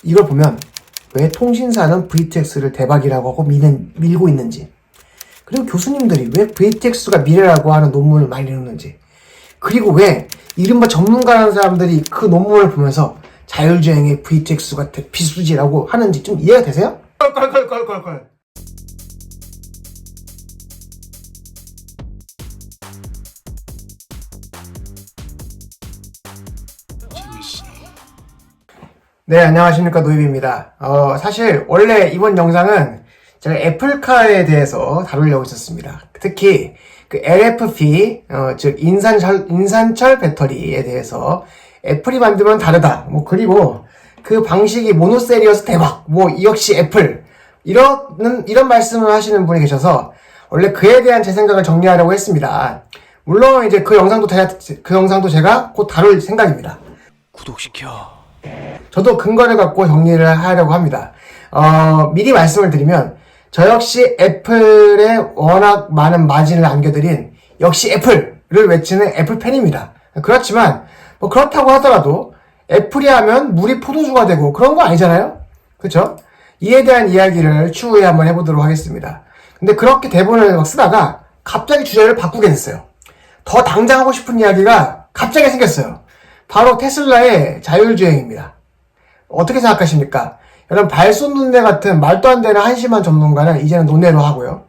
이걸 보면 왜 통신사는 VTX를 대박이라고 하고 밀고 있는지, 그리고 교수님들이 왜 VTX가 미래라고 하는 논문을 많이 내놓는지, 그리고 왜 이른바 전문가라는 사람들이 그 논문을 보면서 자율주행의 VTX가 비수지라고 하는지 좀 이해가 되세요? 껄껄껄껄껄. 네, 안녕하십니까, 노입입니다. 사실 원래 이번 영상은 제가 애플카에 대해서 다루려고 했었습니다. 특히 그 LFP, 즉 인산철 배터리에 대해서 애플이 만들면 다르다. 그리고 그 방식이 모노셀이어서 대박. 역시 애플. 이런 말씀을 하시는 분이 계셔서 원래 그에 대한 제 생각을 정리하려고 했습니다. 물론 이제 그 영상도 제가 곧 다룰 생각입니다. 구독시켜. 저도 근거를 갖고 정리를 하려고 합니다. 미리 말씀을 드리면 저 역시 애플에 워낙 많은 마진을 안겨드린 역시 애플을 외치는 애플 팬입니다. 그렇지만 그렇다고 하더라도 애플이 하면 물이 포도주가 되고 그런 거 아니잖아요? 그쵸? 이에 대한 이야기를 추후에 한번 해보도록 하겠습니다. 근데 그렇게 대본을 막 쓰다가 갑자기 주제를 바꾸게 됐어요. 더 당장 하고 싶은 이야기가 갑자기 생겼어요. 바로 테슬라의 자율주행입니다. 어떻게 생각하십니까? 여러분, 발손눈대 같은 말도 안 되는 한심한 전문가는 이제는 논외로 하고요.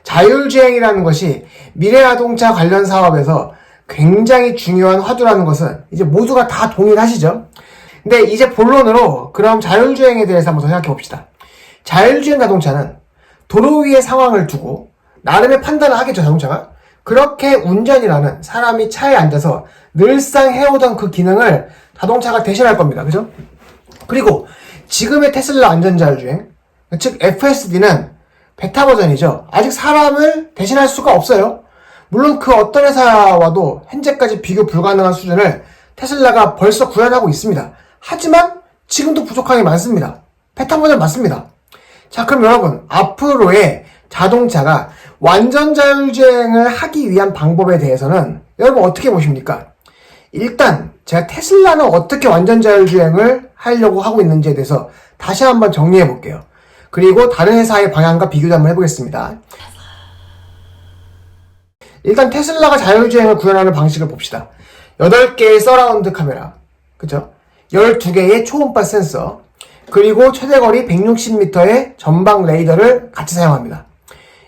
자율주행이라는 것이 미래자동차 관련 사업에서 굉장히 중요한 화두라는 것은 이제 모두가 다 동의하시죠? 근데 이제 본론으로 그럼 자율주행에 대해서 한번 더 생각해 봅시다. 자율주행 자동차는 도로 위의 상황을 두고 나름의 판단을 하겠죠, 자동차가. 그렇게 운전이라는 사람이 차에 앉아서 늘상 해오던 그 기능을 자동차가 대신할 겁니다. 그죠? 그리고 지금의 테슬라 안전자율주행, 즉 FSD는 베타 버전이죠. 아직 사람을 대신할 수가 없어요. 물론 그 어떤 회사와도 현재까지 비교 불가능한 수준을 테슬라가 벌써 구현하고 있습니다. 하지만 지금도 부족함이 많습니다. 베타 버전 맞습니다. 자, 그럼 여러분, 앞으로의 자동차가 완전 자율주행을 하기 위한 방법에 대해서는 여러분 어떻게 보십니까? 일단 제가 테슬라는 어떻게 완전 자율주행을 하려고 하고 있는지에 대해서 다시 한번 정리해 볼게요. 그리고 다른 회사의 방향과 비교도 한번 해보겠습니다. 일단 테슬라가 자율주행을 구현하는 방식을 봅시다. 8개의 서라운드 카메라, 그쵸? 12개의 초음파 센서, 그리고 최대거리 160m의 전방 레이더를 같이 사용합니다.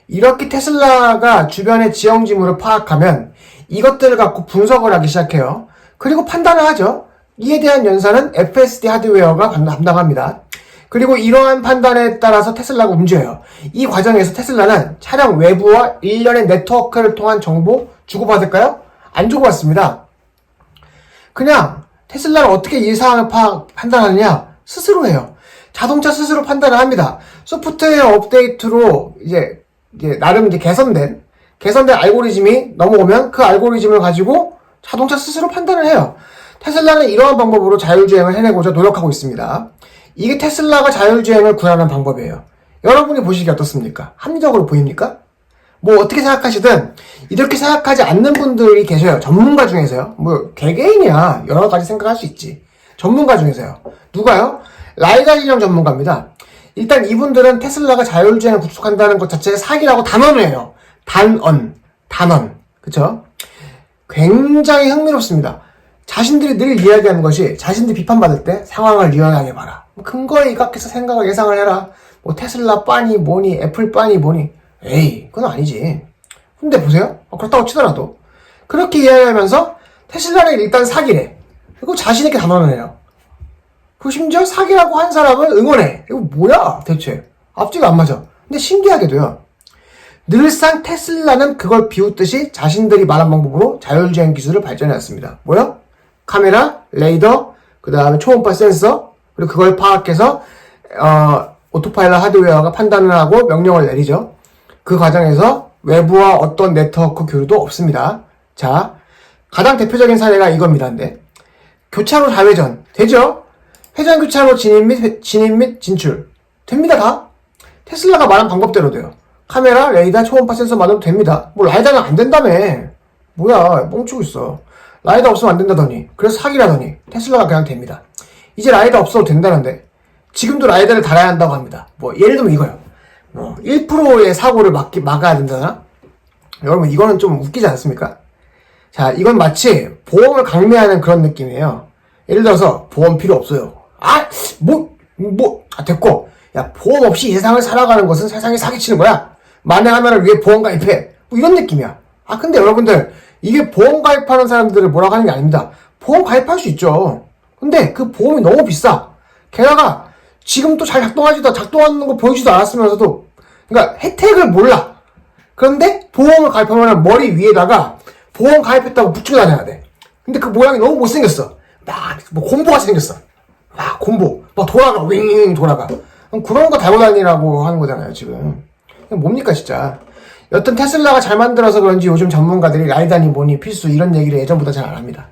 이렇게 테슬라가 주변의 지형지물을 파악하면 이것들을 갖고 분석을 하기 시작해요. 그리고 판단을 하죠. 이에 대한 연산은 FSD 하드웨어가 담당합니다. 그리고 이러한 판단에 따라서 테슬라가 움직여요. 이 과정에서 테슬라는 차량 외부와 일련의 네트워크를 통한 정보 주고받을까요? 안 주고받습니다. 그냥 테슬라는 어떻게 이 사항을 판단하느냐? 스스로 해요. 자동차 스스로 판단을 합니다. 소프트웨어 업데이트로 이제 나름 개선된 알고리즘이 넘어오면 그 알고리즘을 가지고 자동차 스스로 판단을 해요. 테슬라는 이러한 방법으로 자율주행을 해내고자 노력하고 있습니다. 이게 테슬라가 자율주행을 구현하는 방법이에요. 여러분이 보시기에 어떻습니까? 합리적으로 보입니까? 어떻게 생각하시든 이렇게 생각하지 않는 분들이 계셔요. 전문가 중에서요. 개개인이야. 여러 가지 생각할 수 있지. 전문가 중에서요. 누가요? 라이다 진영 전문가입니다. 일단 이분들은 테슬라가 자율주행을 구축한다는 것 자체에 사기라고 단언을 해요. 단언. 그쵸? 굉장히 흥미롭습니다. 자신들이 늘 이야기하는 것이 자신들이 비판받을 때 상황을 유연하게 봐라. 근거에 입각해서 생각을 예상을 해라. 테슬라 빠니 뭐니 애플 빠니 뭐니. 에이, 그건 아니지. 근데 보세요. 그렇다고 치더라도 그렇게 이야기하면서 테슬라는 일단 사기래. 그리고 자신있게 단언을 해요. 그리고 심지어 사기라고 한 사람을 응원해. 이거 뭐야 대체. 앞뒤가 안 맞아. 근데 신기하게도요, 늘상 테슬라는 그걸 비웃듯이 자신들이 말한 방법으로 자율주행 기술을 발전해왔습니다. 뭐요? 카메라, 레이더, 그 다음에 초음파 센서, 그리고 그걸 파악해서 오토파일럿 하드웨어가 판단을 하고 명령을 내리죠. 그 과정에서 외부와 어떤 네트워크 교류도 없습니다. 자, 가장 대표적인 사례가 이겁니다. 근데 교차로 좌회전 되죠? 회전 교차로 진입 및 진출 됩니다. 다 테슬라가 말한 방법대로 돼요. 카메라, 레이더, 초음파 센서만으로 됩니다. 라이다는 안 된다며. 뭐야, 뻥치고 있어. 라이다 없으면 안 된다더니, 그래서 사기라더니 테슬라가 그냥 됩니다. 이제 라이다 없어도 된다는데 지금도 라이다를 달아야 한다고 합니다. 뭐 예를 들면 이거요. 1%의 사고를 막아야 된다나? 여러분 이거는 좀 웃기지 않습니까? 자, 이건 마치 보험을 강매하는 그런 느낌이에요. 예를 들어서 보험 필요 없어요. 됐고. 야, 보험 없이 이 세상을 살아가는 것은 세상이 사기치는 거야. 만행하면을 위해 보험 가입해. 뭐 이런 느낌이야. 근데 여러분들, 이게 보험 가입하는 사람들을 뭐라고 하는 게 아닙니다. 보험 가입할 수 있죠. 근데 그 보험이 너무 비싸. 게다가 지금 또 잘 작동하는 거 보이지도 않았으면서도, 그러니까 혜택을 몰라. 그런데 보험을 가입하면 머리 위에다가 보험 가입했다고 붙이고 다녀야 돼. 근데 그 모양이 너무 못생겼어. 뭐 곰보같이 생겼어. 곰보. 돌아가. 윙 돌아가. 그런 거 달고 다니라고 하는 거잖아요, 지금. 뭡니까, 진짜. 여튼 테슬라가 잘 만들어서 그런지 요즘 전문가들이 라이다니 뭐니 필수 이런 얘기를 예전보다 잘 안 합니다.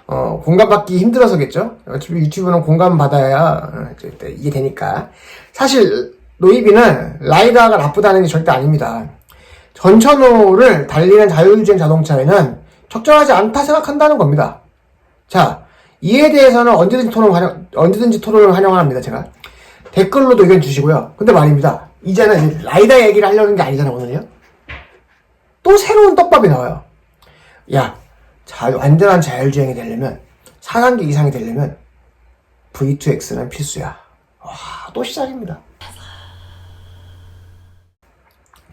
공감받기 힘들어서겠죠? 어차피 유튜브는 공감받아야 이게 되니까. 사실, 노이비는 라이다가 나쁘다는 게 절대 아닙니다. 전천후를 달리는 자율주행 자동차에는 적절하지 않다 생각한다는 겁니다. 자, 이에 대해서는 언제든지 토론을 환영합니다, 제가. 댓글로도 의견 주시고요. 근데 말입니다. 이제는 라이다 얘기를 하려는 게 아니잖아, 오늘요? 또 새로운 떡밥이 나와요. 야, 완전한 자율주행이 되려면, 4단계 이상이 되려면, V2X는 필수야. 또 시작입니다.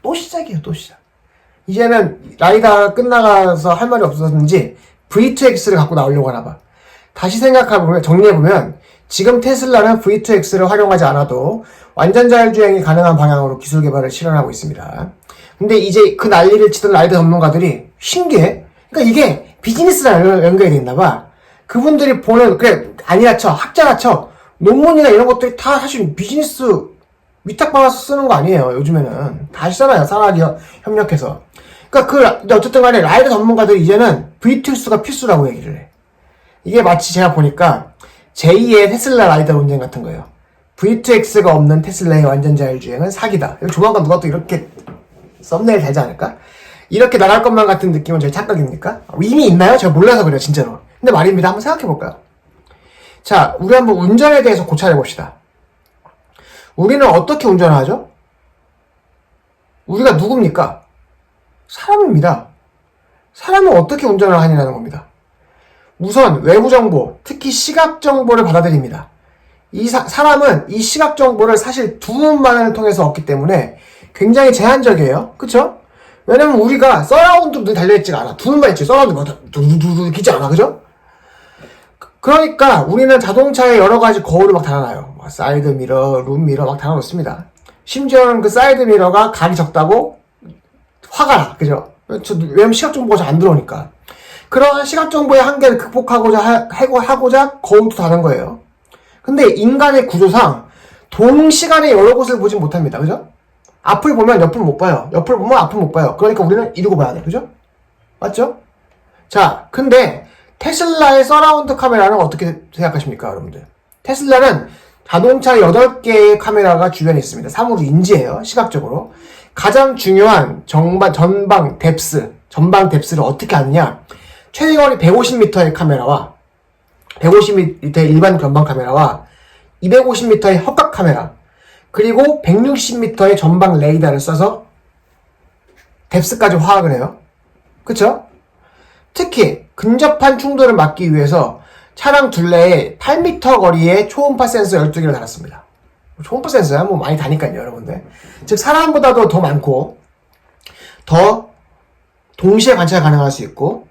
또 시작이에요, 또 시작. 이제는 라이다 끝나가서 할 말이 없었는지 V2X를 갖고 나오려고 하나봐. 다시 생각해보면, 정리해보면, 지금 테슬라는 V2X를 활용하지 않아도 완전 자율주행이 가능한 방향으로 기술 개발을 실현하고 있습니다. 근데 이제 그 난리를 치던 라이더 전문가들이 신기해. 그러니까 이게 비즈니스랑 연결이 됐나봐. 그분들이 보는, 아니라 쳐, 학자라 쳐, 논문이나 이런 것들이 다 사실 비즈니스 위탁받아서 쓰는 거 아니에요, 요즘에는. 다 하시잖아요, 산학이 협력해서. 그러니까 어쨌든 간에 라이더 전문가들이 이제는 V2X가 필수라고 얘기를 해. 이게 마치 제가 보니까 제2의 테슬라 라이더 논쟁 같은 거예요. V2X가 없는 테슬라의 완전 자율주행은 사기다. 조만간 누가 또 이렇게 썸네일 달지 않을까? 이렇게 나갈 것만 같은 느낌은 저희 착각입니까? 이미 있나요? 제가 몰라서 그래요, 진짜로. 근데 말입니다. 한번 생각해볼까요? 자, 우리 한번 운전에 대해서 고찰해봅시다. 우리는 어떻게 운전을 하죠? 우리가 누굽니까? 사람입니다. 사람은 어떻게 운전을 하느냐는 겁니다. 우선 외부 정보, 특히 시각 정보를 받아들입니다. 사람은 이 시각 정보를 사실 두 눈만을 통해서 얻기 때문에 굉장히 제한적이에요. 그쵸? 왜냐면 우리가 서라운드 눈이 달려있지가 않아. 두 눈만 있지. 서라운드가 두두두두 있지 않아. 그죠? 그러니까 우리는 자동차에 여러 가지 거울을 막 달아놔요. 사이드 미러, 룸 미러 막 달아놓습니다. 심지어는 그 사이드 미러가 각이 적다고 화가 나. 그죠? 왜냐면 시각 정보가 잘 안 들어오니까. 그러한 시각 정보의 한계를 극복하고자 거울도 다른 거예요. 근데 인간의 구조상 동시간에 여러 곳을 보진 못합니다. 그죠? 앞을 보면 옆을 못 봐요. 옆을 보면 앞을 못 봐요. 그러니까 우리는 이러고 봐야 돼. 그죠? 맞죠? 자, 근데 테슬라의 서라운드 카메라는 어떻게 생각하십니까, 여러분들? 테슬라는 자동차 8개의 카메라가 주변에 있습니다. 사물을 인지해요, 시각적으로. 가장 중요한 전방 뎁스를 어떻게 하느냐? 최대거리 150m의 카메라와 150m의 일반 전방 카메라와 250m의 헛각 카메라 그리고 160m의 전방 레이더를 써서 뎁스까지 파악을 해요. 그쵸? 특히 근접한 충돌을 막기 위해서 차량 둘레에 8m 거리의 초음파 센서 12개를 달았습니다. 초음파 센서야 뭐 많이 다니까요, 여러분들. 즉 사람보다도 더 많고 더 동시에 관찰 가능할 수 있고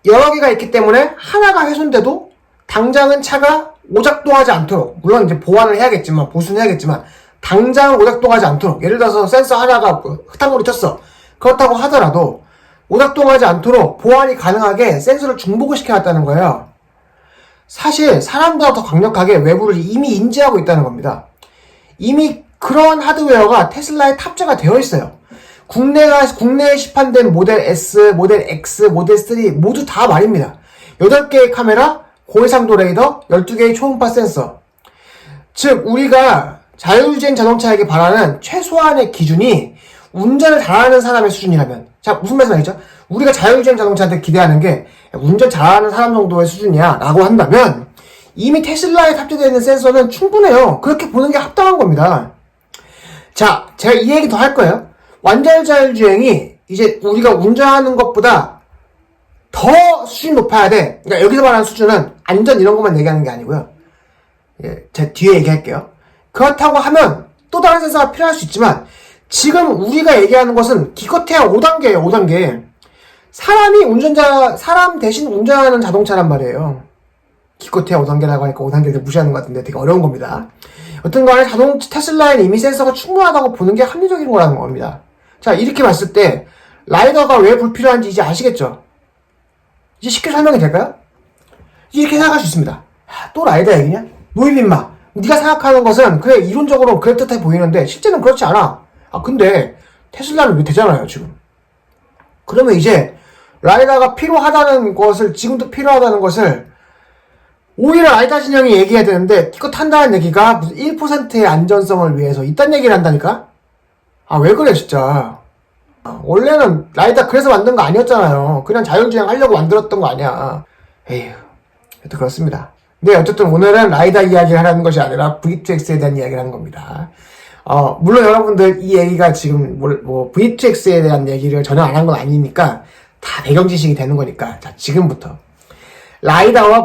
여러 개가 있기 때문에 하나가 훼손돼도 당장은 차가 오작동하지 않도록, 물론 이제 보완을 해야겠지만, 보수는 해야겠지만, 당장 오작동하지 않도록, 예를 들어서 센서 하나가 흙탕물이 쳤어. 그렇다고 하더라도, 오작동하지 않도록 보완이 가능하게 센서를 중복을 시켜놨다는 거예요. 사실, 사람보다 더 강력하게 외부를 이미 인지하고 있다는 겁니다. 이미 그런 하드웨어가 테슬라에 탑재가 되어 있어요. 국내에 시판된 모델 S, 모델 X, 모델 3 모두 다 말입니다. 8개의 카메라, 고해상도 레이더, 12개의 초음파 센서. 즉 우리가 자율주행 자동차에게 바라는 최소한의 기준이 운전을 잘하는 사람의 수준이라면, 자 무슨 말씀이죠? 우리가 자율주행 자동차한테 기대하는 게 운전 잘하는 사람 정도의 수준이야 라고 한다면 이미 테슬라에 탑재되어 있는 센서는 충분해요. 그렇게 보는 게 합당한 겁니다. 자, 제가 이 얘기 더 할 거예요. 완전 자율주행이 이제 우리가 운전하는 것보다 더 수준이 높아야 돼. 그러니까 여기서 말하는 수준은 안전 이런 것만 얘기하는 게 아니고요. 예, 제가 뒤에 얘기할게요. 그렇다고 하면 또 다른 센서가 필요할 수 있지만 지금 우리가 얘기하는 것은 기껏해야 5단계예요. 5단계. 사람 대신 운전하는 자동차란 말이에요. 기껏해야 5단계라고 하니까 5단계를 무시하는 것 같은데 되게 어려운 겁니다. 어떤 간에 테슬라에는 이미 센서가 충분하다고 보는 게 합리적인 거라는 겁니다. 자, 이렇게 봤을 때 라이더가 왜 불필요한지 이제 아시겠죠? 이제 쉽게 설명이 될까요? 이렇게 생각할 수 있습니다. 또 라이더 얘기냐? 노임 임마. 네가 생각하는 것은 그래 이론적으로는 그럴듯해 보이는데 실제는 그렇지 않아. 근데 테슬라는 왜 되잖아요 지금. 그러면 이제 라이더가 필요하다는 것을 지금도 필요하다는 것을 오히려 라이더 진영이 얘기해야 되는데 이거 탄다는 얘기가 무슨 1%의 안전성을 위해서 이딴 얘기를 한다니까? 왜 그래 진짜. 원래는 라이더 그래서 만든 거 아니었잖아요. 그냥 자율주행 하려고 만들었던 거 아니야. 에휴, 하여튼 그렇습니다. 네, 어쨌든 오늘은 라이더 이야기를 하라는 것이 아니라 V2X에 대한 이야기를 하는 겁니다. 물론 여러분들 이 얘기가 지금 V2X에 대한 얘기를 전혀 안 한 건 아니니까 다 배경 지식이 되는 거니까. 자, 지금부터 라이다가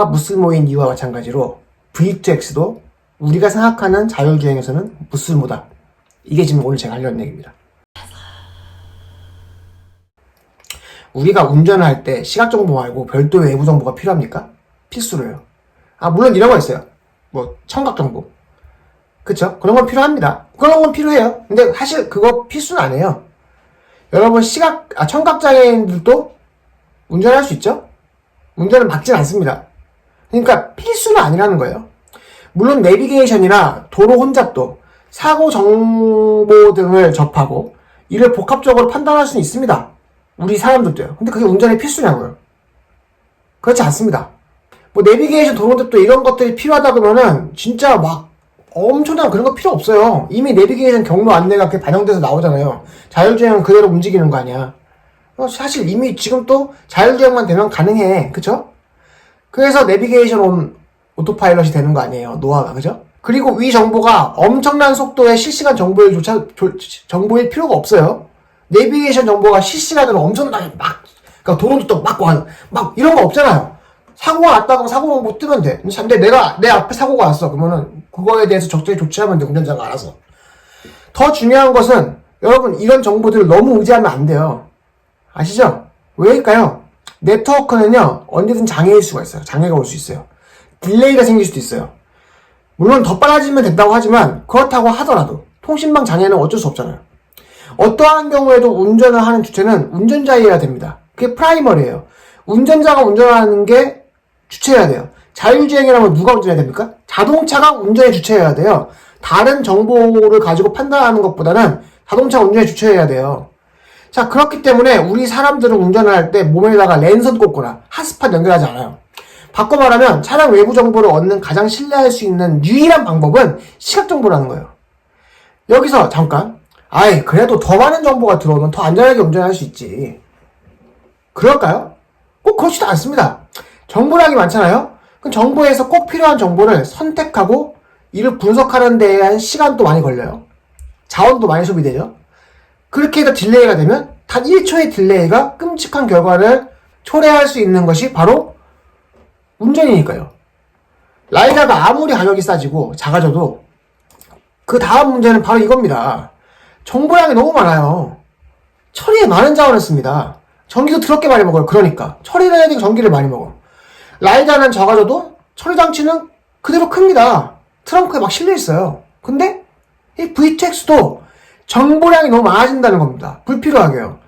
무쓸모인 이유와 마찬가지로 V2X도 우리가 생각하는 자율주행에서는 무쓸모다. 이게 지금 오늘 제가 하려는 얘기입니다. 우리가 운전을 할 때 시각정보 말고 별도의 외부 정보가 필요합니까? 필수로요. 물론 이런 거 있어요. 청각정보. 그쵸? 그런 건 필요합니다. 그런 건 필요해요. 근데 사실 그거 필수는 아니에요. 여러분 청각장애인들도 운전할 수 있죠? 운전은 막진 않습니다. 그러니까 필수는 아니라는 거예요. 물론 내비게이션이나 도로 혼잡도, 사고 정보 등을 접하고 이를 복합적으로 판단할 수는 있습니다. 우리 사람들도요. 근데 그게 운전의 필수냐고요? 그렇지 않습니다. 내비게이션, 도로 혼잡도 이런 것들이 필요하다 그러면은 진짜 막 엄청난 그런 거 필요 없어요. 이미 내비게이션 경로 안내가 그게 반영돼서 나오잖아요. 자율주행은 그대로 움직이는 거 아니야. 사실 이미 지금 또 자율주행만 되면 가능해. 그쵸? 그래서 내비게이션 온 오토파일럿이 되는 거 아니에요. 노아가. 그죠? 그리고 위 정보가 엄청난 속도의 실시간 정보일 필요가 없어요. 내비게이션 정보가 실시간으로 엄청나게 그러니까 도로도 막 이런 거 없잖아요. 사고가 났다고 사고 정보 뜨면 돼. 근데 내 앞에 사고가 왔어. 그러면은 그거에 대해서 적절히 조치하면 돼. 운전자가 알아서. 더 중요한 것은 여러분 이런 정보들을 너무 의지하면 안 돼요. 아시죠? 왜일까요? 네트워크는요 언제든 장애일 수가 있어요. 장애가 올 수 있어요. 딜레이가 생길 수도 있어요. 물론 더 빨라지면 된다고 하지만 그렇다고 하더라도 통신망 장애는 어쩔 수 없잖아요. 어떠한 경우에도 운전을 하는 주체는 운전자여야 됩니다. 그게 프라이머리예요. 운전자가 운전하는 게 주체여야 돼요. 자율주행이라면 누가 운전해야 됩니까? 자동차가 운전의 주체여야 돼요. 다른 정보를 가지고 판단하는 것보다는 자동차가 운전의 주체여야 돼요. 자, 그렇기 때문에 우리 사람들은 운전을 할 때 몸에다가 랜선 꽂거나 핫스팟 연결하지 않아요. 바꿔 말하면 차량 외부 정보를 얻는 가장 신뢰할 수 있는 유일한 방법은 시각 정보라는 거예요. 여기서 잠깐, 그래도 더 많은 정보가 들어오면 더 안전하게 운전할 수 있지. 그럴까요? 꼭 그렇지도 않습니다. 정보량이 많잖아요? 그럼 정보에서 꼭 필요한 정보를 선택하고 이를 분석하는 데에 한 시간도 많이 걸려요. 자원도 많이 소비되죠. 그렇게 해서 딜레이가 되면 단 1초의 딜레이가 끔찍한 결과를 초래할 수 있는 것이 바로 운전이니까요. 라이다가 아무리 가격이 싸지고 작아져도 그 다음 문제는 바로 이겁니다. 정보량이 너무 많아요. 처리에 많은 자원을 씁니다. 전기도 더럽게 많이 먹어요. 그러니까 처리를 해야 되니까 전기를 많이 먹어. 라이다는 작아져도 처리 장치는 그대로 큽니다. 트렁크에 막 실려 있어요. 근데 이 V2X도 정보량이 너무 많아진다는 겁니다. 불필요하게요.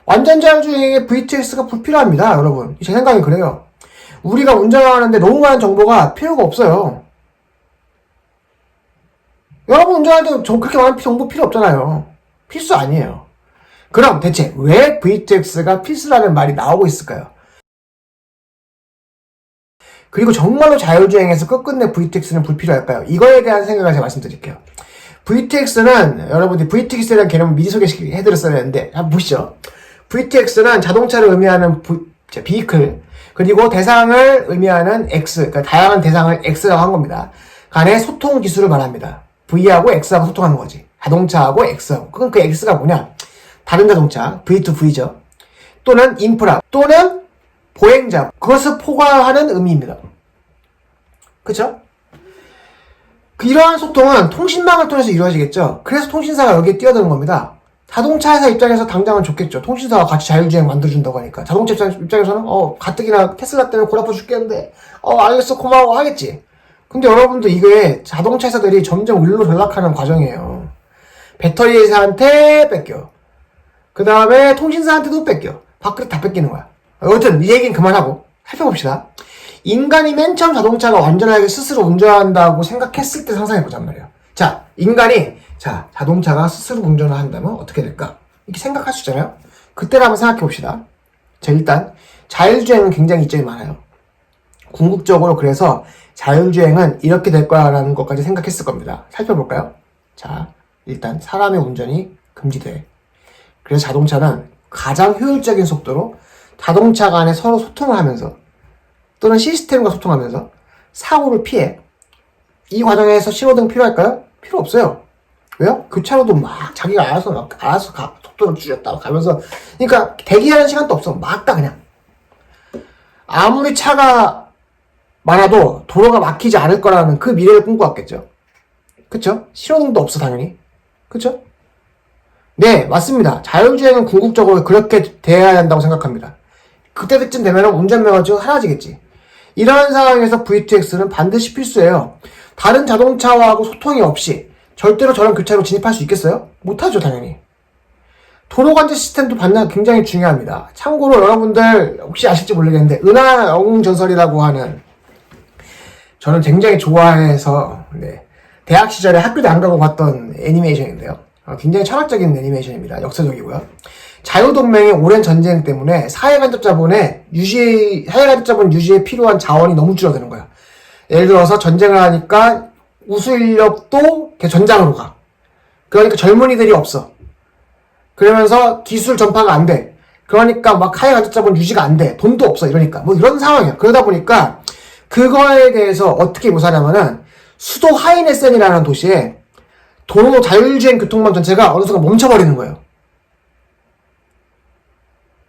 완전 자율주행에 V2X가 불필요합니다. 여러분, 제 생각이 그래요. 우리가 운전하는데 너무 많은 정보가 필요가 없어요. 여러분 운전할 때 그렇게 많은 정보 필요 없잖아요. 필수 아니에요. 그럼 대체 왜 V2X가 필수라는 말이 나오고 있을까요? 그리고 정말로 자율주행에서 끝끝내 V2X는 불필요할까요? 이거에 대한 생각을 제가 말씀드릴게요. V2X는 여러분들이 V2X에 대한 개념을 미리 소개해드렸어야 했는데 한번 보시죠. V2X는 자동차를 의미하는 비클, 그리고 대상을 의미하는 X, 그러니까 다양한 대상을 X라고 한 겁니다. 간의 소통 기술을 말합니다. V하고 X하고 소통하는 거지. 자동차하고 X하고. 그럼 그 X가 뭐냐? 다른 자동차, V2V죠. 또는 인프라, 또는 보행자, 그것을 포괄하는 의미입니다. 그쵸? 이러한 소통은 통신망을 통해서 이루어지겠죠. 그래서 통신사가 여기에 뛰어드는 겁니다. 자동차 회사 입장에서 당장은 좋겠죠. 통신사와 같이 자율주행 만들어준다고 하니까. 자동차 입장에서는 가뜩이나 테슬라 때문에 골 아파 죽겠는데 알겠어 고마워 하겠지. 근데 여러분들 이게 자동차 회사들이 점점 을로 전락하는 과정이에요. 배터리 회사한테 뺏겨. 그 다음에 통신사한테도 뺏겨. 밥그릇 다 뺏기는 거야. 여튼 이 얘기는 그만하고 살펴봅시다. 인간이 맨 처음 자동차가 완전하게 스스로 운전한다고 생각했을 때 상상해보잔 말이에요. 자, 인간이 자동차가 스스로 운전을 한다면 어떻게 될까? 이렇게 생각할 수 있잖아요. 그때를 한번 생각해봅시다. 자, 일단 자율주행은 굉장히 이점이 많아요. 궁극적으로 그래서 자율주행은 이렇게 될 거라는 것까지 생각했을 겁니다. 살펴볼까요? 자, 일단 사람의 운전이 금지돼. 그래서 자동차는 가장 효율적인 속도로 자동차 간에 서로 소통을 하면서 또는 시스템과 소통하면서 사고를 피해. 이 과정에서 신호등 필요할까요? 필요 없어요. 왜요? 교차로도 막 자기가 알아서 속도를 줄였다 가면서, 그러니까 대기하는 시간도 없어. 막 가 그냥. 아무리 차가 많아도 도로가 막히지 않을 거라는 그 미래를 꿈꿔왔겠죠. 그쵸? 신호등도 없어 당연히. 그쵸? 네, 맞습니다. 자율주행은 궁극적으로 그렇게 돼야 한다고 생각합니다. 그때쯤 되면 운전면허증 사라지겠지. 이러한 상황에서 V2X는 반드시 필수예요. 다른 자동차하고 소통이 없이 절대로 저런 교차로 진입할 수 있겠어요? 못하죠, 당연히. 도로관제 시스템도 굉장히 중요합니다. 참고로 여러분들 혹시 아실지 모르겠는데 은하영웅전설이라고 하는, 저는 굉장히 좋아해서 대학 시절에 학교도 안 가고 봤던 애니메이션인데요. 굉장히 철학적인 애니메이션입니다. 역사적이고요. 자유동맹의 오랜 전쟁 때문에 사회간접자본 유지에 필요한 자원이 너무 줄어드는 거야. 예를 들어서 전쟁을 하니까 우수 인력도 전장으로 가. 그러니까 젊은이들이 없어. 그러면서 기술 전파가 안 돼. 그러니까 막 사회간접자본 유지가 안 돼. 돈도 없어. 이러니까. 뭐 이런 상황이야. 그러다 보니까 그거에 대해서 어떻게 묘사하냐면은 수도 하이네센이라는 도시에 도로 자율주행 교통망 전체가 어느 순간 멈춰버리는 거예요.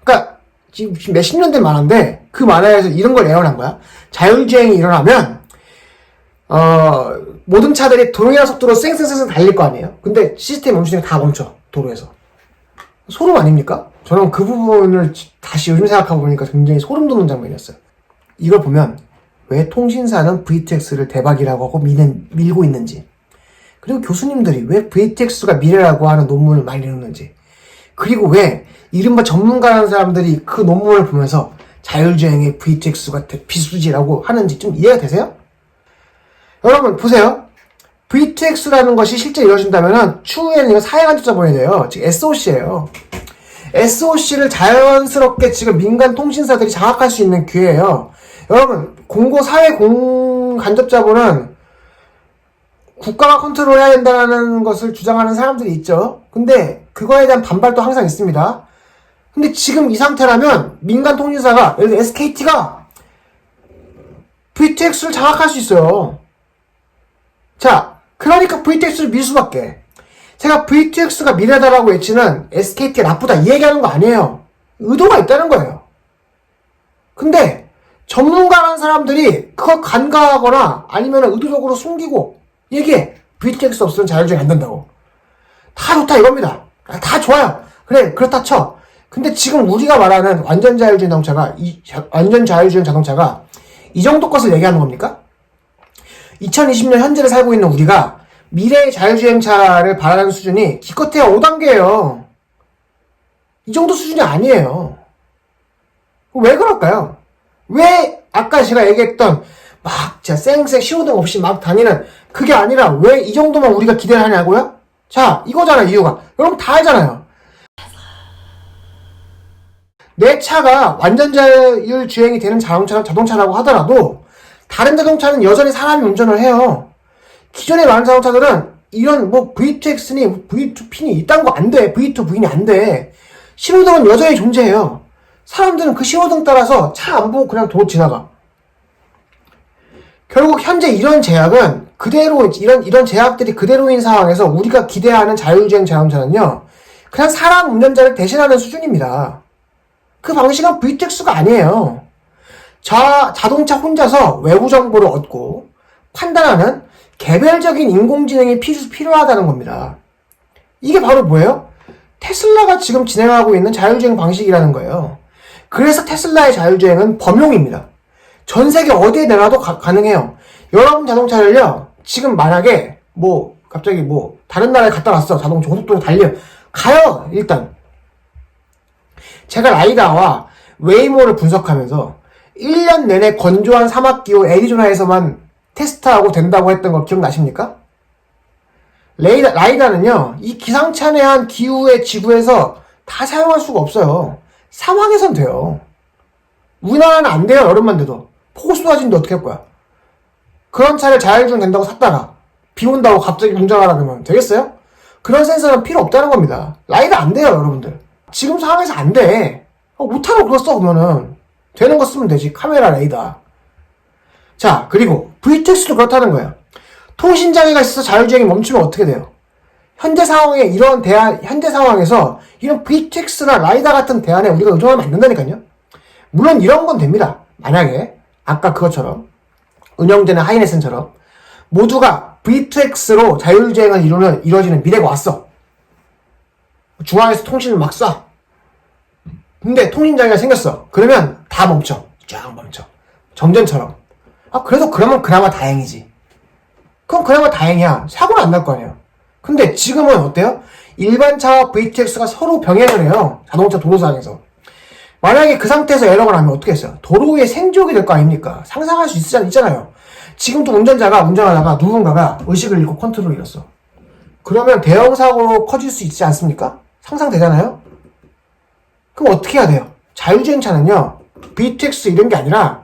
그러니까 지금 몇십 년 된 만화인데 그 만화에서 이런 걸 예언한 거야. 자율주행이 일어나면 모든 차들이 동일한 속도로 쌩쌩쌩 달릴 거 아니에요. 근데 시스템이 멈추니까 다 멈춰. 도로에서. 소름 아닙니까? 저는 그 부분을 다시 요즘 생각하고 보니까 굉장히 소름 돋는 장면이었어요. 이걸 보면 왜 통신사는 V2X를 대박이라고 하고 밀고 있는지, 그리고 교수님들이 왜 V2X가 미래라고 하는 논문을 많이 내놓는지, 그리고 왜 이른바 전문가라는 사람들이 그 논문을 보면서 자율주행의 V2X가 비수지라고 하는지 좀 이해가 되세요? 여러분 보세요. V2X라는 것이 실제 이루어진다면 추후에는 이거 사회간접자본이 돼요. 즉 SOC예요. SOC를 자연스럽게 지금 민간 통신사들이 장악할 수 있는 기회예요. 여러분, 사회 간접자본은 국가가 컨트롤해야 된다는 것을 주장하는 사람들이 있죠. 근데 그거에 대한 반발도 항상 있습니다. 근데 지금 이 상태라면 민간 통신사가, 예를 들어 SKT가 V2X를 장악할 수 있어요. 자, 그러니까 V2X를 밀 수밖에. 제가 V2X가 미래다라고 외치는 SKT가 나쁘다 이 얘기하는 거 아니에요. 의도가 있다는 거예요. 근데 전문가라는 사람들이 그걸 간과하거나 아니면 의도적으로 숨기고 얘기해. V2X 없으면 자율주행 안 된다고. 다 좋다 이겁니다. 다 좋아요. 그래, 그렇다 쳐. 근데 지금 우리가 말하는 완전 자율주행 자동차가 이 정도 것을 얘기하는 겁니까? 2020년 현재를 살고 있는 우리가 미래의 자율주행차를 바라는 수준이 기껏해야 5단계예요. 이 정도 수준이 아니에요. 왜 그럴까요? 왜 아까 제가 얘기했던 막 진짜 쌩쌩 신호등 없이 막 다니는 그게 아니라 왜 이 정도만 우리가 기대를 하냐고요? 자, 이거잖아 이유가. 여러분 다 알잖아요. 내 차가 완전 자율주행이 되는 자동차라고 하더라도 다른 자동차는 여전히 사람이 운전을 해요. 기존의 많은 자동차들은 이런 V2X니 V2P니 이딴 거 안 돼. V2V니 안 돼. 신호등은 여전히 존재해요. 사람들은 그 신호등 따라서 차 안 보고 그냥 도로 지나가. 결국 현재 이런 제약은 그대로, 이런 제약들이 그대로인 상황에서 우리가 기대하는 자율주행 자동차는요, 그냥 사람 운전자를 대신하는 수준입니다. 그 방식은 VTX가 아니에요. 자동차 혼자서 외부 정보를 얻고 판단하는 개별적인 인공지능이 필요하다는 겁니다. 이게 바로 뭐예요? 테슬라가 지금 진행하고 있는 자율주행 방식이라는 거예요. 그래서 테슬라의 자율주행은 범용입니다. 전 세계 어디에 내놔도 가능해요. 여러분 자동차를요, 지금 만약에 갑자기 다른 나라에 갔다 왔어. 자동차 고속도로 달려 가요. 일단 제가 라이다와 웨이모를 분석하면서 1년 내내 건조한 사막기후 애리조나에서만 테스트하고 된다고 했던 거 기억나십니까? 라이다는요, 이 기상천외한 기후의 지구에서 다 사용할 수가 없어요. 사막에선 돼요. 우리나라는 안 돼요. 여름만 돼도. 폭우 쏟아지는데 어떻게 할 거야? 그런 차를 자율주행 된다고 샀다가 비 온다고 갑자기 운전하라 그러면 되겠어요? 그런 센서는 필요 없다는 겁니다. 라이다 안 돼요, 여러분들. 지금 상황에서 안 돼. 못하라고 그거 써, 그러면은. 되는 거 쓰면 되지. 카메라, 레이더. 자, 그리고 VTX도 그렇다는 거예요. 통신장애가 있어서 자율주행이 멈추면 어떻게 돼요? 현재 상황에서 이런 VTX나 라이다 같은 대안에 우리가 의존하면 안 된다니까요. 물론 이런 건 됩니다. 만약에 아까 그것처럼 운영되는 하이네슨처럼 모두가 V2X로 자율주행을 이루어지는 미래가 왔어. 중앙에서 통신을 막 쏴. 근데 통신장애가 생겼어. 그러면 다 멈춰. 쫙 멈춰. 정전처럼. 그래도 그러면 그나마 다행이지. 그럼 그나마 다행이야. 사고는 안 날 거 아니야. 근데 지금은 어때요? 일반 차와 VTX가 서로 병행을 해요. 자동차 도로상에서. 만약에 그 상태에서 에러가 나면 어떻게 했어요? 도로 위에 생지옥이 될 거 아닙니까? 상상할 수 있잖아요. 지금도 운전자가 운전하다가 누군가가 의식을 잃고 컨트롤을 잃었어. 그러면 대형 사고로 커질 수 있지 않습니까? 상상되잖아요? 그럼 어떻게 해야 돼요? 자율주행차는요, VTX 이런 게 아니라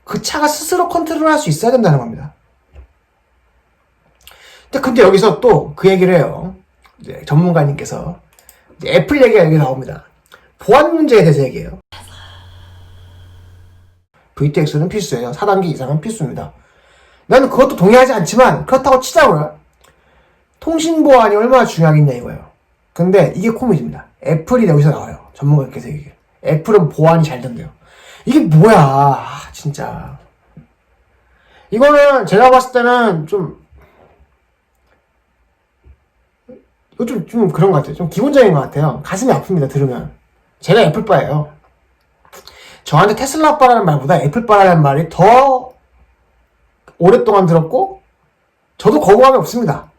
그 차가 스스로 컨트롤할 수 있어야 된다는 겁니다. 근데 여기서 또 그 얘기를 해요. 이제 전문가님께서. 이제 애플 얘기가 여기 나옵니다. 보안 문제에 대해서 얘기해요. VTX는 필수예요. 4단계 이상은 필수입니다. 나는 그것도 동의하지 않지만 그렇다고 치자고요. 통신 보안이 얼마나 중요하겠냐 이거예요. 근데 이게 코미디입니다. 애플이 여기서 나와요. 전문가님께서 얘기해요. 애플은 보안이 잘 된대요. 이게 뭐야, 진짜. 이거는 제가 봤을 때는 좀 그런 것 같아요. 좀 기본적인 것 같아요. 가슴이 아픕니다, 들으면. 제가 애플바예요. 저한테 테슬라바라는 말보다 애플바라는 말이 더 오랫동안 들었고, 저도 거부감이 없습니다.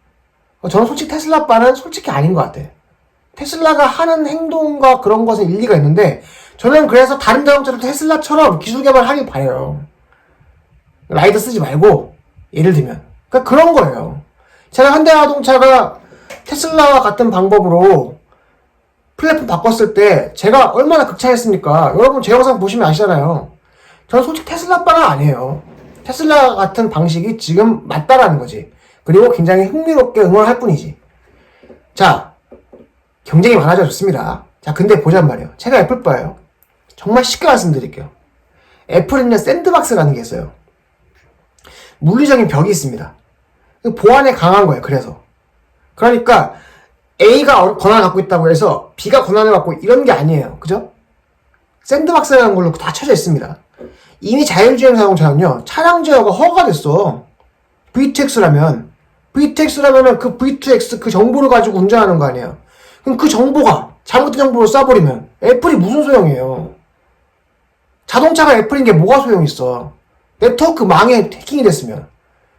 저는 솔직히 테슬라바는 솔직히 아닌 것 같아요. 테슬라가 하는 행동과 그런 것에 일리가 있는데, 저는 그래서 다른 자동차도 테슬라처럼 기술 개발하길 바래요. 라이더 쓰지 말고, 예를 들면. 그러니까 그런 거예요. 제가 현대자동차가 테슬라와 같은 방법으로 플랫폼 바꿨을 때 제가 얼마나 극찬했습니까? 여러분 제 영상 보시면 아시잖아요. 저는 솔직히 테슬라바는 아니에요. 테슬라 같은 방식이 지금 맞다라는 거지. 그리고 굉장히 흥미롭게 응원할 뿐이지. 자, 경쟁이 많아져 좋습니다. 자, 근데 보잔 말이에요. 제가 애플바예요. 정말 쉽게 말씀드릴게요. 애플은요, 샌드박스라는 게 있어요. 물리적인 벽이 있습니다. 보안에 강한 거예요, 그래서. 그러니까 A가 권한을 갖고 있다고 해서 B가 권한을 갖고 이런 게 아니에요. 그죠? 샌드박스라는 걸로 다 쳐져 있습니다. 이미 자율주행 자동차는요, 차량 제어가 허가가 됐어. VTX라면은 그 V2X 그 정보를 가지고 운전하는 거 아니에요. 그럼 그 정보가 잘못된 정보를 쏴버리면 애플이 무슨 소용이에요. 자동차가 애플인 게 뭐가 소용이 있어. 네트워크 망에 해킹이 됐으면.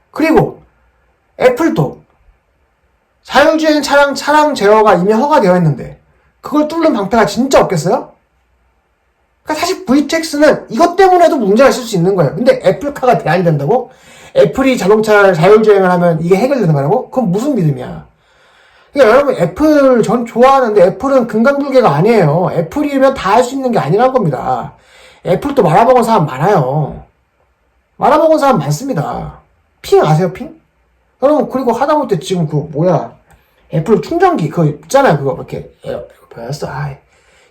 그리고 애플도 자율주행 차량 제어가 이미 허가되어 있는데 그걸 뚫는 방패가 진짜 없겠어요? 그러니까 사실 VTX는 이것 때문에도 문제가 있을 수 있는 거예요. 근데 애플카가 대안이 된다고? 애플이 자동차 자율주행을 하면 이게 해결되는 거라고? 그건 무슨 믿음이야. 그러니까 여러분, 애플 전 좋아하는데 애플은 금강불개가 아니에요. 애플이면 다 할 수 있는 게 아니란 겁니다. 애플도 말아먹은 사람 많아요. 말아먹은 사람 많습니다. 핑 아세요, 핑? 여러분, 그리고 하다못해 지금 애플 충전기, 그거 있잖아요, 그거, 이렇게, 뭐였어?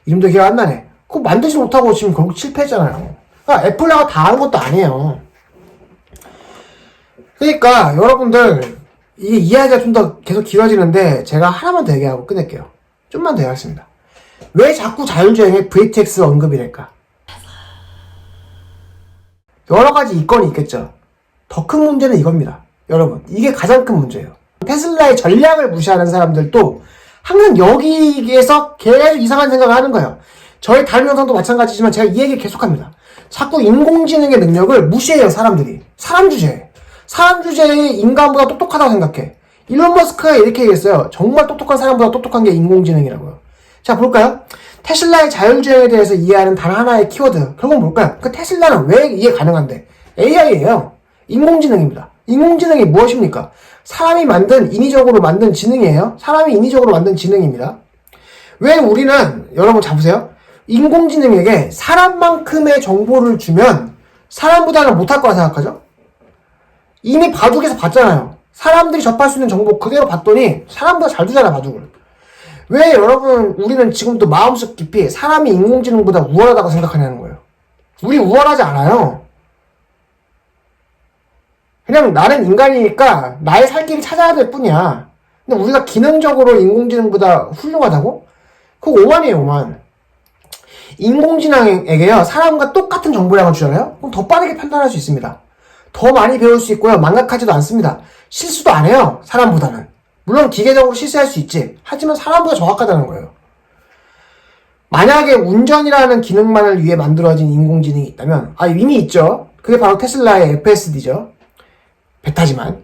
이름도 기억 안 나네. 그거 만들지 못하고 지금 결국 실패했잖아요. 그러니까 애플라가 다 하는 것도 아니에요. 그러니까 여러분들 이게 이야기가 좀 더 계속 길어지는데 제가 하나만 더 얘기하고 끝낼게요. 좀만 더 얘기하겠습니다. 왜 자꾸 자율주행에 VTX 언급이 될까? 여러 가지 이건이 있겠죠. 더 큰 문제는 이겁니다. 여러분, 이게 가장 큰 문제예요. 테슬라의 전략을 무시하는 사람들도 항상 여기에서 계속 이상한 생각을 하는 거예요. 저희 다른 영상도 마찬가지지만 제가 이 얘기 계속합니다. 자꾸 인공지능의 능력을 무시해요, 사람들이. 사람 주제에. 사람 주제에 인간보다 똑똑하다고 생각해. 일론 머스크가 이렇게 얘기했어요. 정말 똑똑한 사람보다 똑똑한 게 인공지능이라고요. 자, 볼까요? 테슬라의 자율주행에 대해서 이해하는 단 하나의 키워드. 결국은 뭘까요? 그 테슬라는 왜 이해 가능한데? AI예요. 인공지능입니다. 인공지능이 무엇입니까? 사람이 인위적으로 만든 지능이에요. 사람이 인위적으로 만든 지능입니다. 왜 우리는, 여러분 잡으세요. 인공지능에게 사람만큼의 정보를 주면 사람보다는 못할 거라 생각하죠? 이미 바둑에서 봤잖아요. 사람들이 접할 수 있는 정보 그대로 봤더니 사람보다 잘 두잖아, 바둑을. 왜 여러분, 우리는 지금도 마음속 깊이 사람이 인공지능보다 우월하다고 생각하냐는 거예요. 우리 우월하지 않아요. 그냥 나는 인간이니까 나의 살 길을 찾아야 될 뿐이야. 근데 우리가 기능적으로 인공지능보다 훌륭하다고? 그거 오만이에요, 오만. 인공지능에게요, 사람과 똑같은 정보량을 주잖아요? 그럼 더 빠르게 판단할 수 있습니다. 더 많이 배울 수 있고요, 망각하지도 않습니다. 실수도 안 해요, 사람보다는. 물론 기계적으로 실수할 수 있지. 하지만 사람보다 정확하다는 거예요. 만약에 운전이라는 기능만을 위해 만들어진 인공지능이 있다면, 이미 있죠. 그게 바로 테슬라의 FSD죠. 베타지만.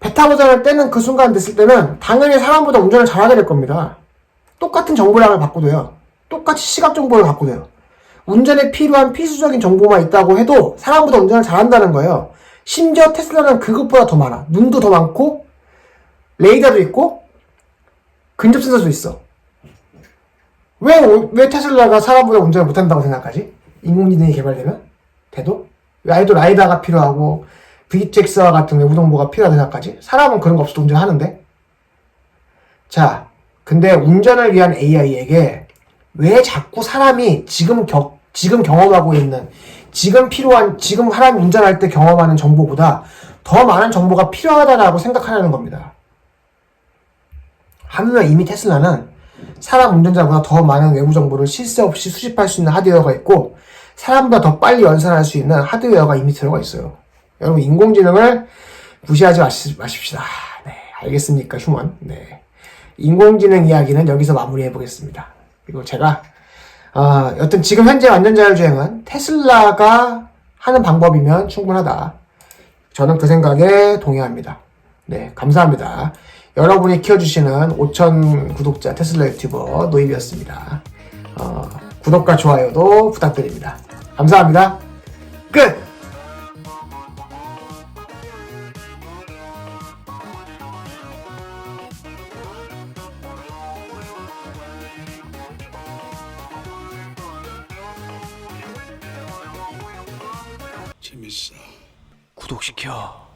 베타 버전을 떼는 그 순간 됐을 때는 당연히 사람보다 운전을 잘하게 될 겁니다. 똑같은 정보량을 바꿔도요. 똑같이 시각 정보를 바꿔도요. 운전에 필요한 필수적인 정보만 있다고 해도 사람보다 운전을 잘한다는 거예요. 심지어 테슬라는 그것보다 더 많아. 눈도 더 많고 레이더도 있고 근접 센서도 있어. 왜 테슬라가 사람보다 운전을 못한다고 생각하지? 인공지능이 개발되면? 돼도? 왜 아이도 라이다가 필요하고 VTX와 같은 외부 정보가 필요하다고 생각하지? 사람은 그런 거 없어도 운전하는데? 자, 근데 운전을 위한 AI에게 왜 자꾸 사람이 지금 경험하고 있는, 지금 사람이 운전할 때 경험하는 정보보다 더 많은 정보가 필요하다라고 생각하려는 겁니다. 하물며 이미 테슬라는 사람 운전자보다 더 많은 외부 정보를 실수 없이 수집할 수 있는 하드웨어가 있고, 사람보다 더 빨리 연산할 수 있는 하드웨어가 이미 들어가 있어요. 여러분, 인공지능을 무시하지 마십시다. 네, 알겠습니까, 휴먼? 네. 인공지능 이야기는 여기서 마무리해 보겠습니다. 그리고 제가, 여튼 지금 현재 완전 자율주행은 테슬라가 하는 방법이면 충분하다. 저는 그 생각에 동의합니다. 네, 감사합니다. 여러분이 키워주시는 5,000 구독자 테슬라 유튜버 노입이었습니다. 구독과 좋아요도 부탁드립니다. 감사합니다. 끝! 재밌어. 구독시켜.